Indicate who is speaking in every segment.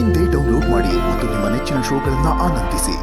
Speaker 1: ಇಂದೇ ಡೌನ್ಲೋಡ್ ಮಾಡಿ ಮತ್ತು ನಿಮ್ಮ ನೆಚ್ಚಿನ ಶೋಗಳನ್ನ ಆನಂದಿಸಿ.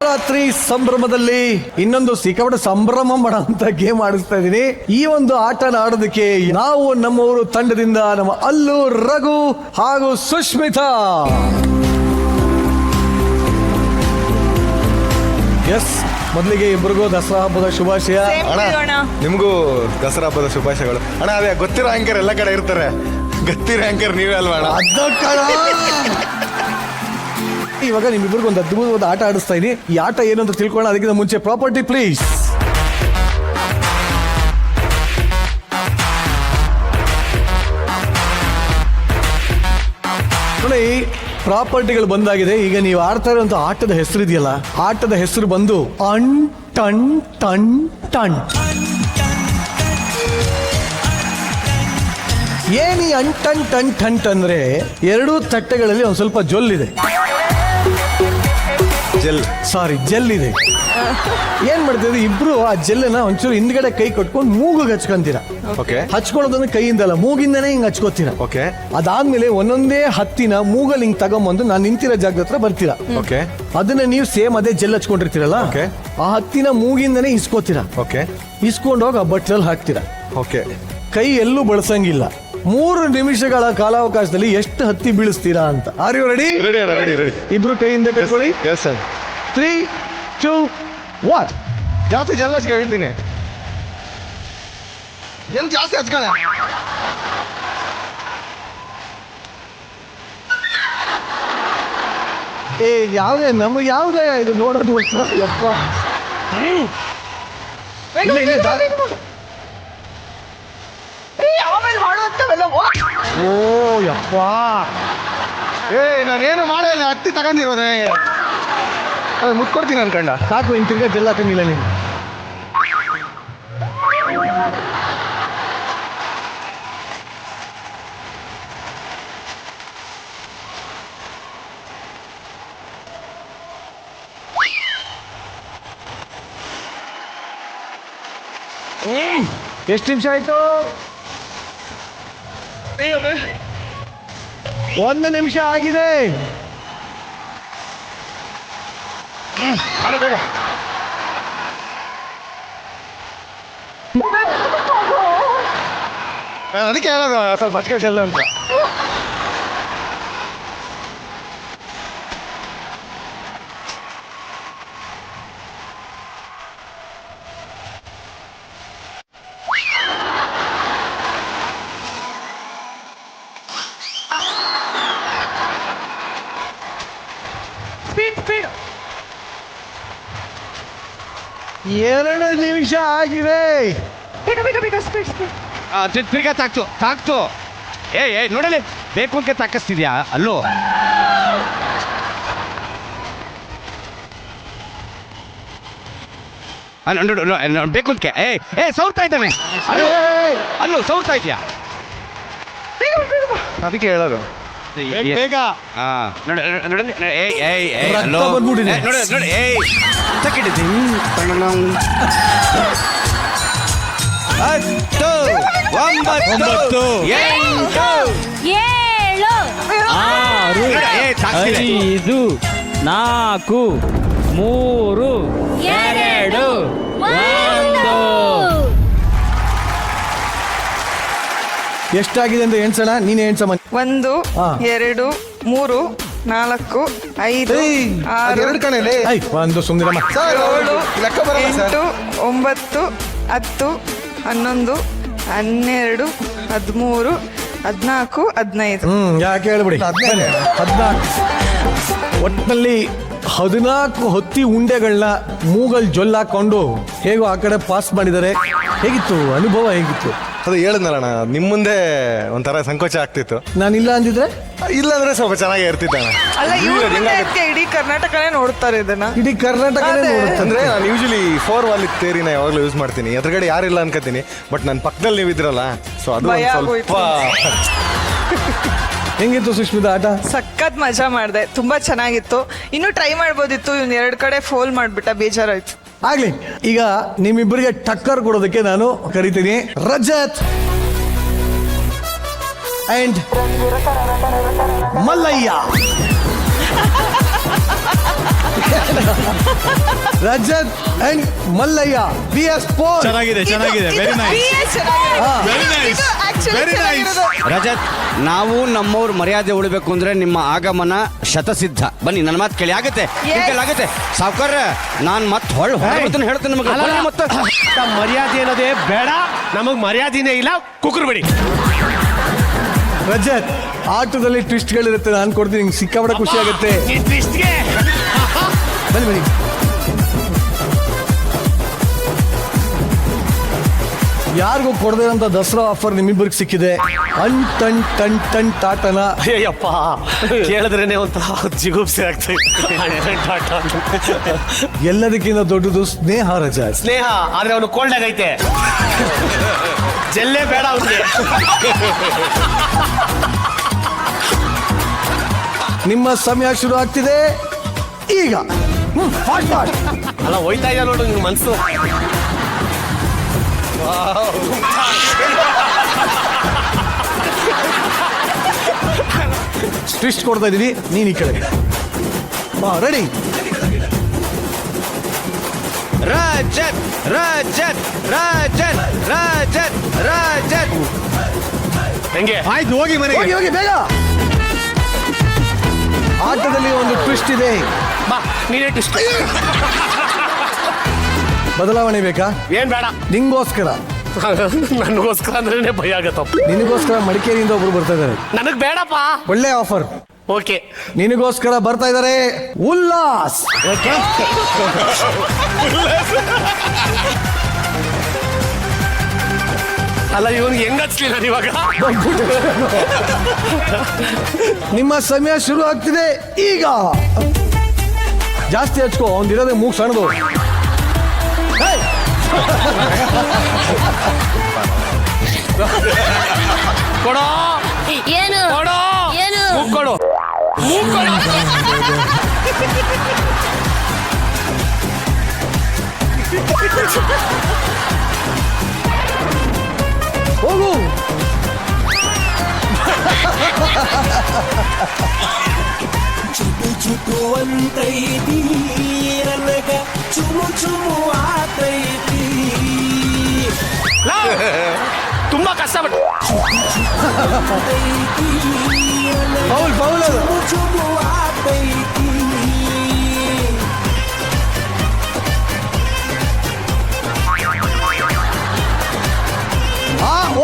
Speaker 2: ರಾತ್ರಿ ಸಂಭ್ರಮದಲ್ಲಿ ಇನ್ನೊಂದು ಸಿಕ್ಕಾಪಟ್ಟೆ ಸಂಭ್ರಮ ಅಂತ ಗೇಮ್ ಆಡಿಸ್ತಾ ಇದೀನಿ. ಈ ಒಂದು ಆಟನ ಆಡೋದಕ್ಕೆ ನಾವು ನಮ್ಮವರು ತಂಡದಿಂದ ನಮ್ಮ ಅಲ್ಲು, ರಘು ಹಾಗೂ ಸುಷ್ಮಿತಾ. ಎಸ್, ಮೊದಲಿಗೆ ಇಬ್ಬರಿಗೂ ದಸರಾ ಹಬ್ಬದ ಶುಭಾಶಯ.
Speaker 3: ನಿಮಗೂ ದಸರಾ ಹಬ್ಬದ ಶುಭಾಶಯಗಳು ಅಣ್ಣ. ಅದೇ ಗೊತ್ತಿರೋ ಆಂಕರ್ ಎಲ್ಲ ಕಡೆ ಇರ್ತಾರೆ, ಗೊತ್ತಿರೋ ಆಂಕರ್ ನೀವೇ ಅಲ್ವಾ ಅಣ್ಣ?
Speaker 2: ಇವಾಗ ನಿಮ್ಮಿಬ್ಬರಿಗೂ ಒಂದು ಅದ್ಭುತವಾದ ಆಟ ಆಡಿಸ್ತಾ ಇದೀನಿ. ಈ ಆಟ ಏನು ಅಂತ ತಿಳ್ಕೊಳ್ಳೋಣ. ಅದಕ್ಕಿಂತ ಮುಂಚೆ ಪ್ರಾಪರ್ಟಿ ಪ್ಲೀಸ್. ನೋಡಿ, ಪ್ರಾಪರ್ಟಿಗಳು ಬಂದಾಗಿದೆ. ಈಗ ನೀವು ಆಡ್ತಾ ಇರುವಂತ ಆಟದ ಹೆಸರು ಇದೆಯಲ್ಲ, ಆಟದ ಹೆಸರು ಬಂದು ಅಣ್ ಟಣ್ ಟಣ್ ಟಣ್. ಏನಿ ಅಂಟನ್ ಟನ್ ಟಂಟ್ ಅಂದ್ರೆ ಎರಡೂ ತಟ್ಟೆಗಳಲ್ಲಿ ಒಂದ್ ಸ್ವಲ್ಪ ಜೊಲ್ಲಿದೆ, ಜೆಲ್ ಇದೆ. ಏನ್ ಮಾಡ್ತಿದ್ರೆ ಇಬ್ರು ಆ ಜೆಲ್ಲನ್ನ ಒಂಚೂರು ಹಿಂದ್ಗಡೆ ಕೈ ಕೊಟ್ಕೊಂಡು ಮೂಗಿಗೆ ಹಚ್ಕೊಂತೀರಾ. ಹಚ್ಕೊಳ್ಳೋದನ್ನ ಕೈಯಿಂದಲ್ಲ, ಮೂಗಿಂದನೇ ಹಿಂಗ್ ಹಚ್ಕೋತೀರಾ. ಅದಾದ್ಮೇಲೆ ಒಂದೊಂದೇ ಹತ್ತಿನ ಮೂಗಲ್ಲಿ ಹಿಂಗ್ ತಗೊಂಬಂದು ನಾನು ನಿಂತಿರೋ ಜಾಗದ ಹತ್ರ ಬರ್ತೀರಾ. ಅದನ್ನ ನೀವು ಸೇಮ್ ಅದೇ ಜೆಲ್ ಹಚ್ಕೊಂಡಿರ್ತೀರಲ್ಲ, ಆ ಹತ್ತಿನ ಮೂಗಿಂದನೇ ಇಸ್ಕೋತೀರಾ. ಇಸ್ಕೊಂಡೋಗಿ ಆ ಬಟ್ಲಲ್ಲಿ ಹಾಕ್ತೀರಾ. ಕೈ ಎಲ್ಲೂ ಬಳಸಂಗಿಲ್ಲ. 3 ನಿಮಿಷಗಳ ಕಾಲಾವಕಾಶದಲ್ಲಿ ಎಷ್ಟು ಹತ್ತಿ ಬೀಳಿಸ್ತೀರಾ ಅಂತ. Are you ready? ಇಬ್ರು ಕೈಯಿಂದ ಕಟ್ಕೊಳ್ಳಿ. 3, 2, 1.
Speaker 3: ಜಾಸ್ತಿ ಜಲ್ಲ ಹೇಳ್ತೀನಿ, ಎಲ್ಲಿ ಜಾಸ್ತಿ ಹಚ್ಕೊಳ್ಳ.
Speaker 2: ಯಾವ್ದೇ ನಮಗೆ ಯಾವ್ದೇ ಇದು ನೋಡೋದು ಯಪ್ಪ. ಓ ಯಪ್ಪ,
Speaker 3: ನಾನೇನು ಮಾಡಲ್ಲ, ಹತ್ತಿ ತಗೊಂಡಿರೋದೇ ಮುತ್ಕೊಡ್ತೀನಿ ಅನ್ಕಂಡ.
Speaker 2: ಸಾಕು, ಇನ್ ತಿರ್ಗಾ ಜೆಲ್ ಹಾಕಂಗಿಲ್ಲ ನೀನು. ಎಷ್ಟು ನಿಮಿಷ ಆಯ್ತು? 1 ನಿಮಿಷ ಆಗಿದೆ.
Speaker 3: ಅದಕ್ಕೆ ಹೇಳೋದು ಸ್ವಲ್ಪ ಹಚ್ಕೊಳ್ಳ ಅಂತ.
Speaker 2: ಎರಡು ನಿಮಿಷ ಆಗಿದೆ.
Speaker 4: ತಿರ್ಗಾ ತಾಕ್ತು. ಏ ನೋಡಲಿ, ಬೇಕು ಅಂತ ತಾಕಿಸ್ತಿದ್ಯಾ ಅಲ್ಲೂ? ಬೇಕು ಅಂತ ಏ ಸೌರ್ತಾ ಇದ್ದಾನೆ ಅಲ್ಲೂ, ಸೌರ್ತಾ ಇದೆಯಾ?
Speaker 3: ಅದಕ್ಕೆ ಹೇಳೋದು ಬೇಗ.
Speaker 5: ಐದು, 4, 3, 2, 1.
Speaker 2: ಎಷ್ಟಾಗಿದೆ ಅಂತ ಎಣ್ಸೋಣ. ನೀನೇ ಎಣ್ಸಮ್ಮ.
Speaker 6: 1, 2, 3, 4, 5, 6,
Speaker 2: 1 ಸುಮ್ನಿರಮ್ಮ.
Speaker 6: 7, 8, 9, 10, 11, 12, 13, 14, 15.
Speaker 2: ಯಾಕೆ ಹೇಳ್ಬಿಡಿ. 14. ಒಟ್ಟಿನಲ್ಲಿ 14 ಹೊತ್ತಿ ಉಂಡೆಗಳನ್ನ ಮೂಗಲ್ ಜೊಲ್ಲಾಕೊಂಡು ಹೇಗೋ ಆ ಕಡೆ ಪಾಸ್ ಮಾಡಿದ್ದಾರೆ. ಹೇಗಿತ್ತು ಅನುಭವ? ಹೇಗಿತ್ತು?
Speaker 3: ಅದು ಹೇಳಿದ್ನಲ್ಲಣ್ಣ, ನಿಮ್ಮ ಮುಂದೆ ಒಂಥರ ಸಂಕೋಚ ಆಗ್ತಿತ್ತು.
Speaker 2: ನಾನಿಲ್ಲ ಅಂದಿದ್ರೆ,
Speaker 3: ಇಲ್ಲ ಅಂದ್ರೆ ಸ್ವಲ್ಪ ಚೆನ್ನಾಗಿ ಇರ್ತಿತ್ತಣ್ಣ.
Speaker 6: ಇಡೀ ಕರ್ನಾಟಕನೇ ನೋಡ್ತಾರೆ ಇದನ್ನ.
Speaker 2: ಇಡೀ ಕರ್ನಾಟಕನೇ ನೋಡುತ್ತೆ.
Speaker 3: ಅಂದ್ರೆ ನಾನು ಯೂಶಲಿ 4 ವಾಲ್ ತೇರಿನ ಯಾವಾಗಲೂ ಯೂಸ್ ಮಾಡ್ತೀನಿ. ಎದುರುಗಡೆ ಯಾರಿಲ್ಲ ಅನ್ಕೋತೀನಿ, ಬಟ್ ನನ್ನ ಪಕ್ಕದಲ್ಲಿ ನೀವು ಇದ್ರಲ್ಲ, ಸೊ ಅದು ಸ್ವಲ್ಪ.
Speaker 2: ಹೆಂಗಿತ್ತು ಸುಷ್ಮಿತಾ ಆಟ?
Speaker 6: ಸಖತ್ ಮಜಾ ಮಾಡಿದೆ, ತುಂಬಾ ಚೆನ್ನಾಗಿತ್ತು. ಇನ್ನೂ ಟ್ರೈ ಮಾಡ್ಬೋದಿತ್ತು. ಇವ್ನು 2 ಕಡೆ ಫೋಲ್ ಮಾಡ್ಬಿಟ್ಟ, ಬೇಜಾರಾಯ್ತು.
Speaker 2: ಆಗ್ಲಿ, ಈಗ ನಿಮ್ಮಿಬ್ಬರಿಗೆ ಟಕ್ಕರ್ ಕೊಡೋದಕ್ಕೆ ನಾನು ಕರಿತೀನಿ Rajat and Mallayya. Rajat and Mallayya BS4.
Speaker 7: ಚೆನ್ನಾಗಿದೆ very nice very nice.
Speaker 4: Rajat, ನಾವು ನಮ್ಮವ್ರ ಮರ್ಯಾದೆ ಉಳಿಬೇಕು ಅಂದ್ರೆ ನಿಮ್ಮ ಆಗಮನ ಶತಸಿದ್ಧ. ಬನ್ನಿ, ನನ್ನ ಮಾತು ಕೇಳಿ. ಆಗತ್ತೆ ಆಗತ್ತೆ ಸಾವ್ಕಾರ. ನಾನು ಮತ್ತೆ ಹೊಳ್ಳಿ ಹೇಳ್ತೇನೆ ನಿಮಗೆ. ಮತ್ತೆ
Speaker 7: ಮರ್ಯಾದೆ ಅನ್ನೋದೇ ಬೇಡ, ನಮಗ್ ಮರ್ಯಾದೆನೇ ಇಲ್ಲ. ಕುಕ್ಕರ್ ಬಿಡಿ.
Speaker 2: ರಜತ್, ಆಟದಲ್ಲಿ ಟ್ವಿಸ್ಟ್ಗಳಿರುತ್ತೆ, ನಾನು ಕೊಡ್ತೀನಿ. ನಿಂಗೆ ಸಿಕ್ಕಾಪಟ್ಟೆ ಖುಷಿ ಆಗುತ್ತೆ. ಬನ್ನಿ. ಯಾರಿಗೂ ಕೊಡದಿರೋಂಥ ದಸರಾ ಆಫರ್ ನಿಮ್ಮಿಬ್ಬರಿಗೆ ಸಿಕ್ಕಿದೆ. ಟನ್ ಟಾಟನ.
Speaker 7: ಅಯ್ಯಪ್ಪ, ಕೇಳಿದ್ರೇನೆ ಒಂಥರ ಜಿಗುಪ್ಸೆ ಆಗ್ತದೆ.
Speaker 2: ಎಲ್ಲದಕ್ಕಿಂತ ದೊಡ್ಡದು ಸ್ನೇಹ ರಜತ್.
Speaker 7: ಸ್ನೇಹ ಆದ್ರೆ ಅವನು ಕೋಲ್ಡ್ ಆಗೈತೆ. ಜೆಲ್ಲೇ ಬೇಡ ಅವ್ನಿಗೆ.
Speaker 2: ನಿಮ್ಮ ಸಮಯ ಶುರು ಆಗ್ತಿದೆ ಈಗ. ಫಾಸ್ಟ್.
Speaker 7: ಅಲ್ಲ, ಹೋಯ್ತಾ ಇಲ್ಲ ನೋಡು ನಿನ್ ಮನ್ಸು.
Speaker 2: ಟ್ವಿಸ್ಟ್ ಕೊಡ್ತಾ ಇದೀವಿ, ನೀನ್ ಈ ಕಡೆ ರೆಡಿ.
Speaker 4: ರಜತ್ ರಜತ್ ರಜತ್ ರಜತ್ ರಜತ್.
Speaker 7: ಹೆಂಗೆ?
Speaker 3: ಆಯ್ತು, ಹೋಗಿ ಮನೆಗೆ.
Speaker 2: ಹೋಗಿ ಬೇಗ. ಆಟದಲ್ಲಿ ಒಂದು ಟ್ವಿಸ್ಟ್ ಇದೆ.
Speaker 7: ಬಾ, ನೀನೇ ಟ್ವಿಸ್ಟ್.
Speaker 2: ಬದಲಾವಣೆ ಬೇಕಾ?
Speaker 7: ಏನ್ ಬೇಡ.
Speaker 2: ನಿಂಗೋಸ್ಕರ,
Speaker 7: ನನಗೋಸ್ಕರ ಅಂದ್ರೆ ಭಯ ಆಗತ್ತಪ್ಪ.
Speaker 2: ನಿನಗೋಸ್ಕರ ಮಡಿಕೇರಿಯಿಂದ ಒಬ್ರು ಬರ್ತಾ ಇದ್ದಾರೆ.
Speaker 7: ನನಗ್ ಬೇಡಪ್ಪ.
Speaker 2: ಒಳ್ಳೆ ಆಫರ್.
Speaker 7: ಓಕೆ,
Speaker 2: ನಿನಗೋಸ್ಕರ ಬರ್ತಾ ಇದ್ದಾರೆ ಉಲ್ಲಾಸ್.
Speaker 7: ಅಲ್ಲ, ಇವನ್ಗೆ ಹೆಂಗ್ ಹಚ್ಲಿಲ್ಲ ಇವಾಗ?
Speaker 2: ನಿಮ್ಮ ಸಮಯ ಶುರು ಆಗ್ತಿದೆ ಈಗ. ಜಾಸ್ತಿ ಹಚ್ಕೋ, ಒಂದಿರೋದೇ ಮೂಗ್ ಸಣ್ಣದು.
Speaker 7: ಕೊಡೋ
Speaker 8: ಏನು
Speaker 7: ಕೊಡೋ
Speaker 8: ಏನು
Speaker 7: ಕೊಡು.
Speaker 2: ಹೋಗು.
Speaker 9: ಚುಟುವಂತೈತಿ ನನಗ ಚುಮು ಆತೈತಿ.
Speaker 7: ತುಂಬಾ ಕಷ್ಟಪಟ್ಟು
Speaker 2: ಪೌಲ್ ಅದು.
Speaker 9: ಚುಮು ಆತೈತಿ.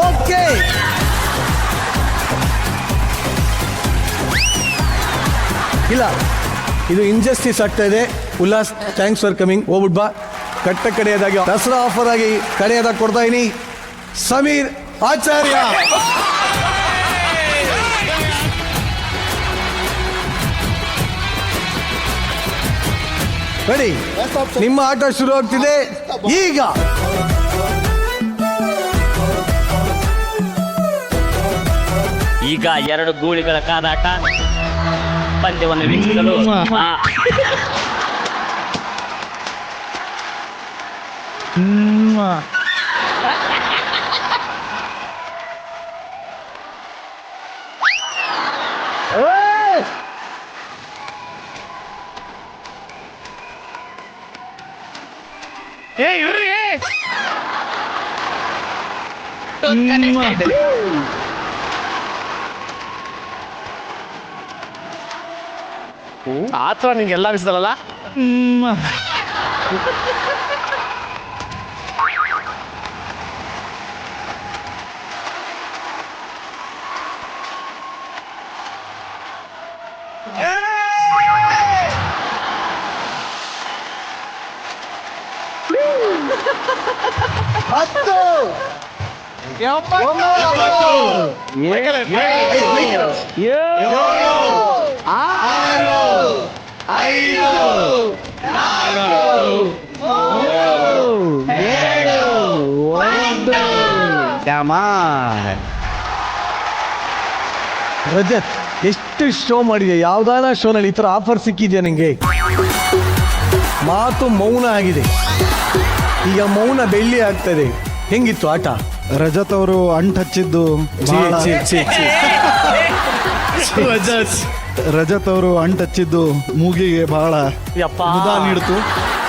Speaker 2: ಓಕೆ. ಇಲ್ಲ, ಇದು ಇಂಜಸ್ಟಿಸ್ ಆಗ್ತಾ ಇದೆ. Ullas, thanks for coming. ಹೋಗ್ಬಿಟ್ ಬಾ. ಕಟ್ಟ ಕಡೆಯದಾಗಿ ದಸರಾ ಆಫರ್ ಆಗಿ ಕಡೆಯದಾಗಿ ಕೊಡ್ತಾ ಇದೀನಿ ಸಮೀರ್ ಆಚಾರ್ಯ. ರೆಡಿ? ನಿಮ್ಮ ಆಟ ಶುರು ಆಗ್ತಿದೆ ಈಗ.
Speaker 5: ಈಗ 2 ಗೂಳಿಗಳ ಕಾದಾಟ. ಪಂದ್ಯವನ್ನು ವೀಕ್ಷಿಸಲು
Speaker 7: ಆತರ ನಿಂಗೆಲ್ಲ ಅನಿಸ್ತಲ್ಲ.
Speaker 2: ರಜತ್, ಎಷ್ಟು ಶೋ ಮಾಡಿದೆ. ಯಾವ್ದಾನ ಶೋನಲ್ಲಿ ಈ ಥರ ಆಫರ್ ಸಿಕ್ಕಿದ್ಯಾ ನಿಂಗೆ? ಮಾತು ಮೌನ ಆಗಿದೆ, ಈಗ ಮೌನ ಬೆಳ್ಳಿ ಆಗ್ತದೆ. ಹೆಂಗಿತ್ತು ಆಟ?
Speaker 3: ರಜತ್ ಅವರು ಅಂಟ್ ಹಚ್ಚಿದ್ದು
Speaker 7: ರಜತ್
Speaker 8: ರಜತ್ ಅವರು ಅಂಟಚ್ಚಿದ್ದು ಮೂಗಿಗೆ ಬಹಳ
Speaker 5: ಯಪ್ಪ
Speaker 8: ಮುದ ನೀಡಿತು